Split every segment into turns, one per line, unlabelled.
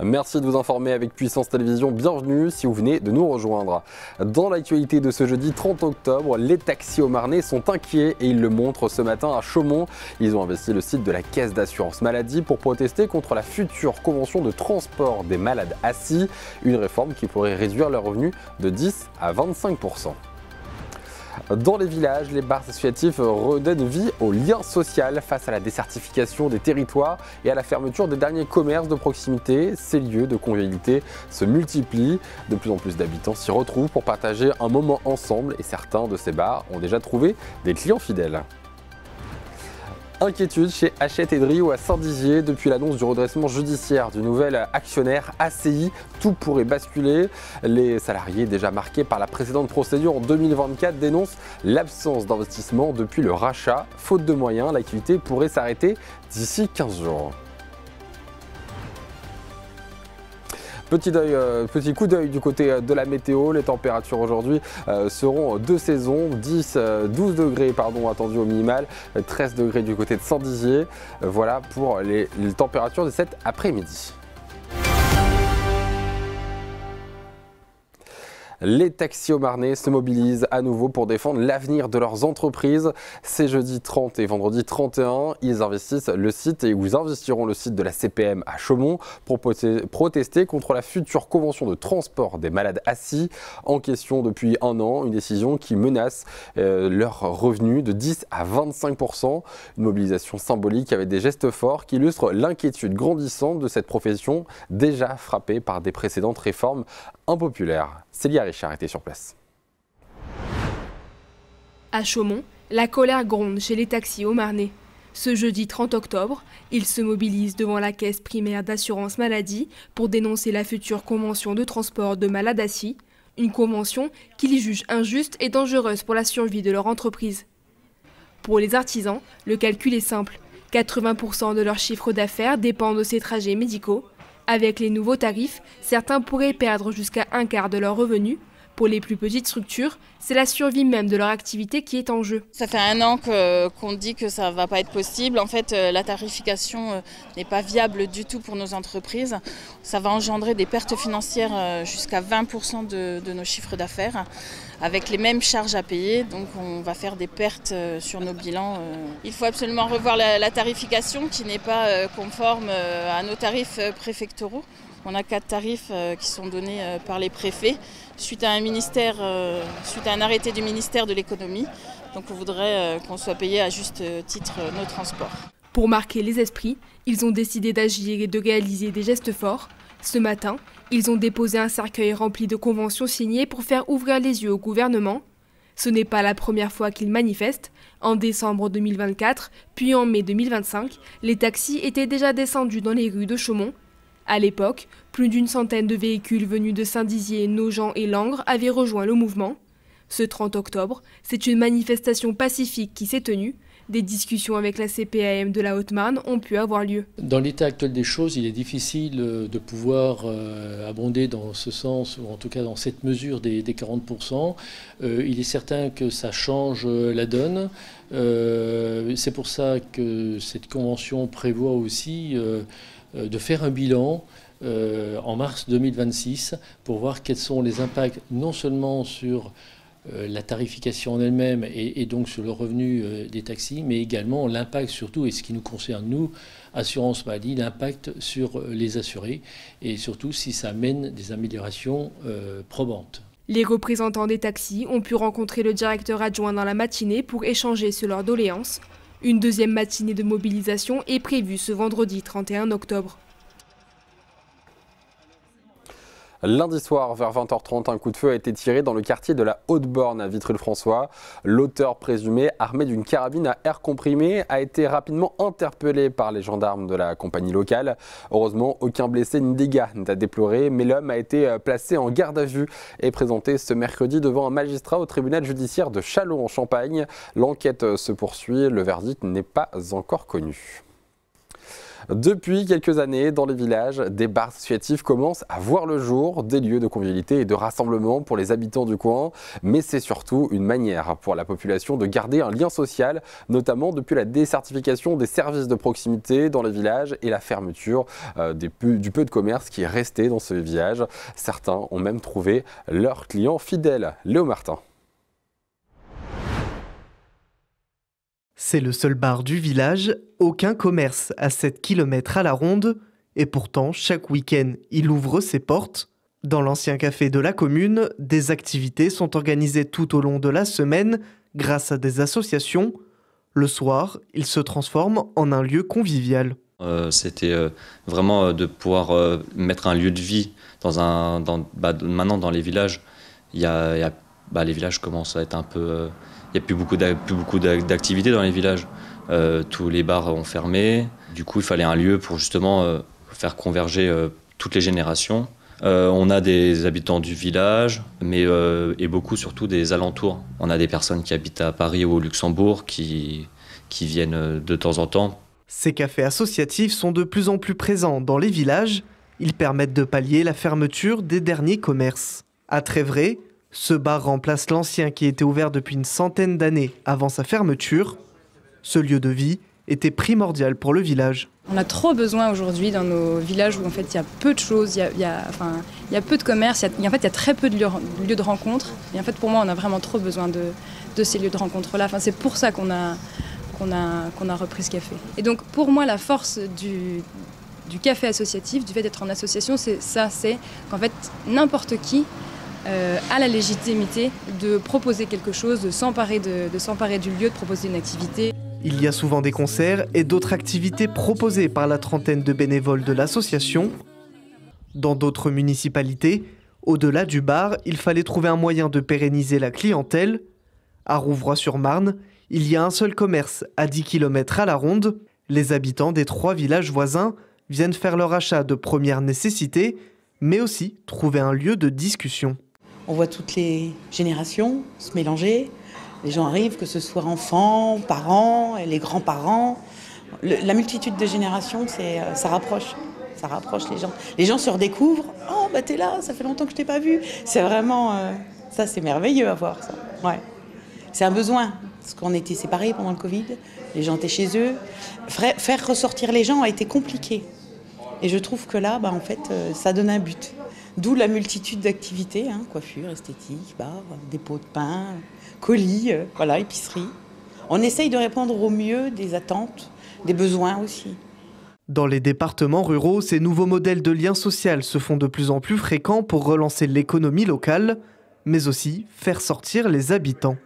Merci de vous informer avec Puissance Télévision. Bienvenue si vous venez de nous rejoindre. Dans l'actualité de ce jeudi 30 octobre, les taxis haut-marnais sont inquiets et ils le montrent ce matin à Chaumont. Ils ont investi le site de la Caisse d'assurance maladie pour protester contre la future convention de transport des malades assis, une réforme qui pourrait réduire leurs revenus de 10 à 25%. Dans les villages, les bars associatifs redonnent vie au lien social face à la désertification des territoires et à la fermeture des derniers commerces de proximité. Ces lieux de convivialité se multiplient. De plus en plus d'habitants s'y retrouvent pour partager un moment ensemble et certains de ces bars ont déjà trouvé des clients fidèles. Inquiétude chez Hachette et Driou à Saint-Dizier. Depuis l'annonce du redressement judiciaire du nouvel actionnaire ACI, tout pourrait basculer. Les salariés déjà marqués par la précédente procédure en 2024 dénoncent l'absence d'investissement depuis le rachat. Faute de moyens, l'activité pourrait s'arrêter d'ici 15 jours. Petit coup d'œil du côté de la météo. Les températures aujourd'hui seront de saison, 12 degrés attendus au minimal, 13 degrés du côté de Saint-Dizier. Voilà pour les températures de cet après-midi. Les taxis haut-marnais se mobilisent à nouveau pour défendre l'avenir de leurs entreprises. C'est jeudi 30 et vendredi 31. Ils investissent le site et ils investiront le site de la CPM à Chaumont pour protester contre la future convention de transport des malades assis. En question depuis un an, une décision qui menace leurs revenus de 10 à 25%. Une mobilisation symbolique avec des gestes forts qui illustrent l'inquiétude grandissante de cette profession déjà frappée par des précédentes réformes impopulaires. Célia Richard était sur place.
À Chaumont, la colère gronde chez les taxis haut-marnais. Ce jeudi 30 octobre, ils se mobilisent devant la caisse primaire d'assurance maladie pour dénoncer la future convention de transport de malades assis, une convention qu'ils jugent injuste et dangereuse pour la survie de leur entreprise. Pour les artisans, le calcul est simple. 80% de leur chiffre d'affaires dépend de ces trajets médicaux. Avec les nouveaux tarifs, certains pourraient perdre jusqu'à un quart de leurs revenus. Pour les plus petites structures, c'est la survie même de leur activité qui est en jeu.
Ça fait un an qu'on dit que ça ne va pas être possible. En fait, la tarification n'est pas viable du tout pour nos entreprises. Ça va engendrer des pertes financières jusqu'à 20% de nos chiffres d'affaires, avec les mêmes charges à payer. Donc on va faire des pertes sur nos bilans. Il faut absolument revoir la tarification qui n'est pas conforme à nos tarifs préfectoraux. On a 4 tarifs qui sont donnés par les préfets suite à un arrêté du ministère de l'économie. Donc on voudrait qu'on soit payé à juste titre nos transports.
Pour marquer les esprits, ils ont décidé d'agir et de réaliser des gestes forts. Ce matin, ils ont déposé un cercueil rempli de conventions signées pour faire ouvrir les yeux au gouvernement. Ce n'est pas la première fois qu'ils manifestent. En décembre 2024, puis en mai 2025, les taxis étaient déjà descendus dans les rues de Chaumont. À l'époque, plus d'une centaine de véhicules venus de Saint-Dizier, Nogent et Langres avaient rejoint le mouvement. Ce 30 octobre, c'est une manifestation pacifique qui s'est tenue. Des discussions avec la CPAM de la Haute-Marne ont pu avoir lieu.
Dans l'état actuel des choses, il est difficile de pouvoir abonder dans ce sens, ou en tout cas dans cette mesure des 40%. Il est certain que ça change la donne. C'est pour ça que cette convention prévoit aussi de faire un bilan en mars 2026 pour voir quels sont les impacts non seulement sur la tarification en elle-même et donc sur le revenu des taxis, mais également l'impact surtout, et ce qui nous concerne nous, assurance maladie, l'impact sur les assurés et surtout si ça amène des améliorations probantes.
Les représentants des taxis ont pu rencontrer le directeur adjoint dans la matinée pour échanger sur leurs doléances. Une deuxième matinée de mobilisation est prévue ce vendredi 31 octobre.
Lundi soir, vers 20h30, un coup de feu a été tiré dans le quartier de la Haute-Borne à Vitry-le-François. L'auteur présumé, armé d'une carabine à air comprimé, a été rapidement interpellé par les gendarmes de la compagnie locale. Heureusement, aucun blessé ni dégâts n'est à déplorer, mais l'homme a été placé en garde à vue et présenté ce mercredi devant un magistrat au tribunal judiciaire de Châlons-en-Champagne. L'enquête se poursuit, le verdict n'est pas encore connu. Depuis quelques années, dans les villages, des bars associatifs commencent à voir le jour, des lieux de convivialité et de rassemblement pour les habitants du coin. Mais c'est surtout une manière pour la population de garder un lien social, notamment depuis la désertification des services de proximité dans les villages et la fermeture du peu de commerce qui est resté dans ce village. Certains ont même trouvé leurs clients fidèles. Léo Martin.
C'est le seul bar du village, aucun commerce à 7 km à la ronde, et pourtant chaque week-end il ouvre ses portes. Dans l'ancien café de la commune, des activités sont organisées tout au long de la semaine grâce à des associations. Le soir, il se transforme en un lieu convivial.
C'était vraiment de pouvoir mettre un lieu de vie maintenant dans les villages. Les villages commencent à être un peu... Il n'y a plus beaucoup d'activités dans les villages. Tous les bars ont fermé. Du coup, il fallait un lieu pour justement faire converger toutes les générations. On a des habitants du village, et beaucoup surtout des alentours. On a des personnes qui habitent à Paris ou au Luxembourg qui viennent de temps en temps.
Ces cafés associatifs sont de plus en plus présents dans les villages. Ils permettent de pallier la fermeture des derniers commerces. À Trévray, ce bar remplace l'ancien qui était ouvert depuis une centaine d'années avant sa fermeture. Ce lieu de vie était primordial pour le village.
On a trop besoin aujourd'hui dans nos villages où en fait il y a peu de choses, il y a peu de commerce, il y a très peu de lieux de rencontre. Et en fait pour moi on a vraiment trop besoin de ces lieux de rencontre-là. Enfin, c'est pour ça qu'on a repris ce café. Et donc pour moi la force du café associatif, du fait d'être en association, c'est qu'en fait n'importe qui a la légitimité de proposer quelque chose, de s'emparer du lieu, de proposer une activité.
Il y a souvent des concerts et d'autres activités proposées par la trentaine de bénévoles de l'association. Dans d'autres municipalités, au-delà du bar, il fallait trouver un moyen de pérenniser la clientèle. À Rouvroy-sur-Marne, il y a un seul commerce à 10 km à la ronde. Les habitants des 3 villages voisins viennent faire leur achat de première nécessité, mais aussi trouver un lieu de discussion.
On voit toutes les générations se mélanger. Les gens arrivent, que ce soit enfants, parents, et les grands-parents. La multitude de générations, ça rapproche. Ça rapproche les gens. Les gens se redécouvrent. « Oh, bah t'es là, ça fait longtemps que je t'ai pas vu. » C'est vraiment... ça, c'est merveilleux à voir, ça. Ouais. C'est un besoin, parce qu'on était séparés pendant le Covid. Les gens étaient chez eux. Faire ressortir les gens a été compliqué. Et je trouve que là, en fait, ça donne un but. D'où la multitude d'activités, coiffure, esthétique, bar, dépôt de pain, colis, épicerie. On essaye de répondre au mieux des attentes, des besoins aussi.
Dans les départements ruraux, ces nouveaux modèles de lien social se font de plus en plus fréquents pour relancer l'économie locale, mais aussi faire sortir les habitants.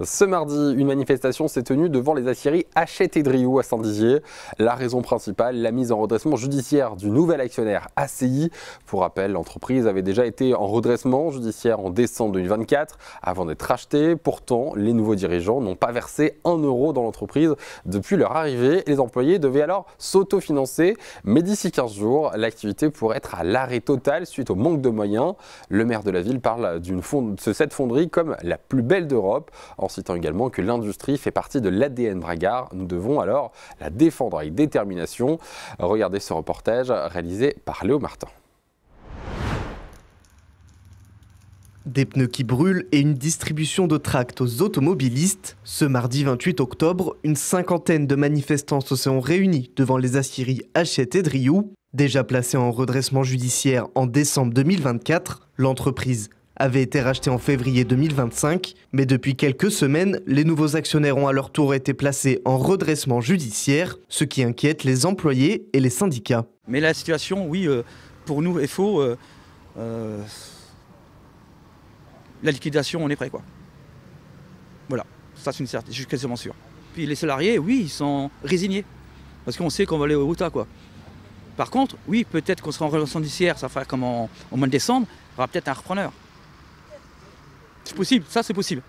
Ce mardi, une manifestation s'est tenue devant les aciéries Hachette et Drioux à Saint-Dizier. La raison principale, la mise en redressement judiciaire du nouvel actionnaire ACI. Pour rappel, l'entreprise avait déjà été en redressement judiciaire en décembre 2024 avant d'être rachetée. Pourtant, les nouveaux dirigeants n'ont pas versé 1 euro dans l'entreprise depuis leur arrivée. Les employés devaient alors s'autofinancer. Mais d'ici 15 jours, l'activité pourrait être à l'arrêt total suite au manque de moyens. Le maire de la ville parle de cette fonderie comme la plus belle d'Europe, en citant également que l'industrie fait partie de l'ADN Bragard. Nous devons alors la défendre avec détermination. Regardez ce reportage réalisé par Léo Martin.
Des pneus qui brûlent et une distribution de tracts aux automobilistes. Ce mardi 28 octobre, une cinquantaine de manifestants se sont réunis devant les aciéries Hachette et Drioux. Déjà placée en redressement judiciaire en décembre 2024, l'entreprise avait été rachetée en février 2025, mais depuis quelques semaines, les nouveaux actionnaires ont à leur tour été placés en redressement judiciaire, ce qui inquiète les employés et les syndicats.
Mais la situation, oui, pour nous, est faux. La liquidation, on est prêt, quoi. Voilà, ça c'est une certitude, je suis quasiment sûr. Puis les salariés, oui, ils sont résignés, parce qu'on sait qu'on va aller au tas, quoi. Par contre, oui, peut-être qu'on sera en redressement judiciaire, ça fera comme au mois de décembre, il y aura peut-être un repreneur. C'est possible, ça c'est possible.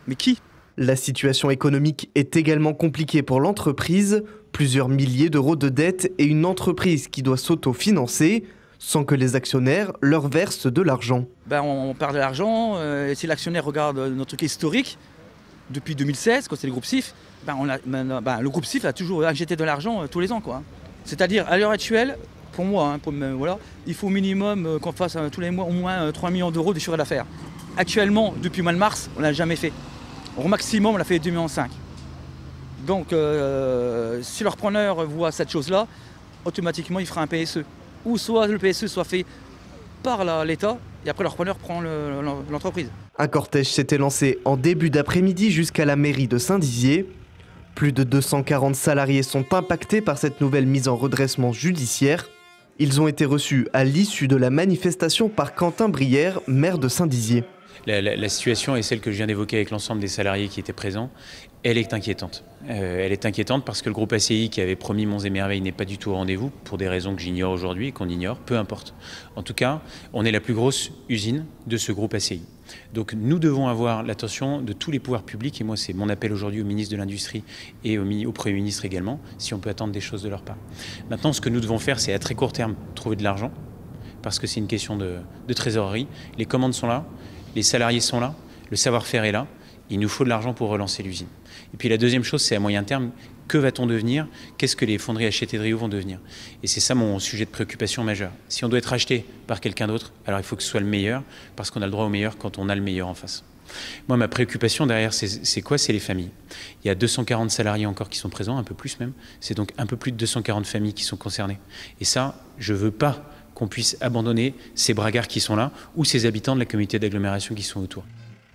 Mais qui ?
La situation économique est également compliquée pour l'entreprise. Plusieurs milliers d'euros de dettes et une entreprise qui doit s'autofinancer sans que les actionnaires leur versent de l'argent.
On perd de l'argent, si l'actionnaire regarde notre truc historique, depuis 2016, quand c'est le groupe SIF, le groupe SIF a toujours injecté de l'argent tous les ans, quoi. C'est-à-dire, à l'heure actuelle, pour moi, voilà, il faut au minimum qu'on fasse tous les mois au moins 3 millions d'euros de chiffre d'affaires. Actuellement, depuis le mois de mars, on ne l'a jamais fait. Au maximum, on l'a fait 2,5 millions. Donc, si le repreneur voit cette chose-là, automatiquement, il fera un PSE. Ou soit le PSE soit fait par l'État, et après le repreneur prend l'entreprise.
Un cortège s'était lancé en début d'après-midi jusqu'à la mairie de Saint-Dizier. Plus de 240 salariés sont impactés par cette nouvelle mise en redressement judiciaire. Ils ont été reçus à l'issue de la manifestation par Quentin Brière, maire de Saint-Dizier.
La situation est celle que je viens d'évoquer avec l'ensemble des salariés qui étaient présents. Elle est inquiétante. Elle est inquiétante parce que le groupe ACI qui avait promis Monts et Merveilles n'est pas du tout au rendez-vous pour des raisons que j'ignore aujourd'hui et qu'on ignore, peu importe. En tout cas, on est la plus grosse usine de ce groupe ACI. Donc nous devons avoir l'attention de tous les pouvoirs publics et moi c'est mon appel aujourd'hui au ministre de l'Industrie et au Premier ministre également, si on peut attendre des choses de leur part. Maintenant, ce que nous devons faire, c'est à très court terme trouver de l'argent parce que c'est une question de trésorerie. Les commandes sont là. Les salariés sont là, le savoir-faire est là, il nous faut de l'argent pour relancer l'usine. Et puis la deuxième chose, c'est à moyen terme, que va-t-on devenir? Qu'est-ce que les fonderies Hachette et Drio vont devenir? Et c'est ça mon sujet de préoccupation majeur. Si on doit être acheté par quelqu'un d'autre, alors il faut que ce soit le meilleur, parce qu'on a le droit au meilleur quand on a le meilleur en face. Moi, ma préoccupation derrière, c'est quoi? C'est les familles. Il y a 240 salariés encore qui sont présents, un peu plus même. C'est donc un peu plus de 240 familles qui sont concernées. Et ça, je ne veux pas qu'on puisse abandonner ces bragards qui sont là ou ces habitants de la communauté d'agglomération qui sont autour.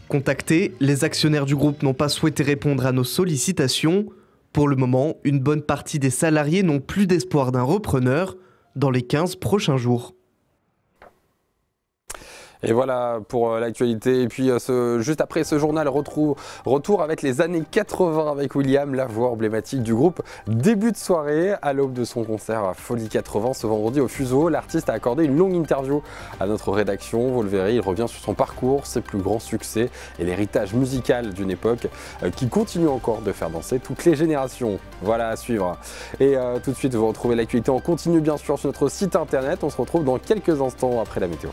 Contactés, les actionnaires du groupe n'ont pas souhaité répondre à nos sollicitations. Pour le moment, une bonne partie des salariés n'ont plus d'espoir d'un repreneur dans les 15 prochains jours.
Et voilà pour l'actualité. Et puis juste après ce journal, retour avec les années 80 avec William, la voix emblématique du groupe. Début de soirée, à l'aube de son concert à Folie 80 ce vendredi au Fuseau, l'artiste a accordé une longue interview à notre rédaction. Vous le verrez, il revient sur son parcours, ses plus grands succès et l'héritage musical d'une époque qui continue encore de faire danser toutes les générations. Voilà à suivre. Et tout de suite, vous retrouvez l'actualité en continu bien sûr sur notre site internet. On se retrouve dans quelques instants après la météo.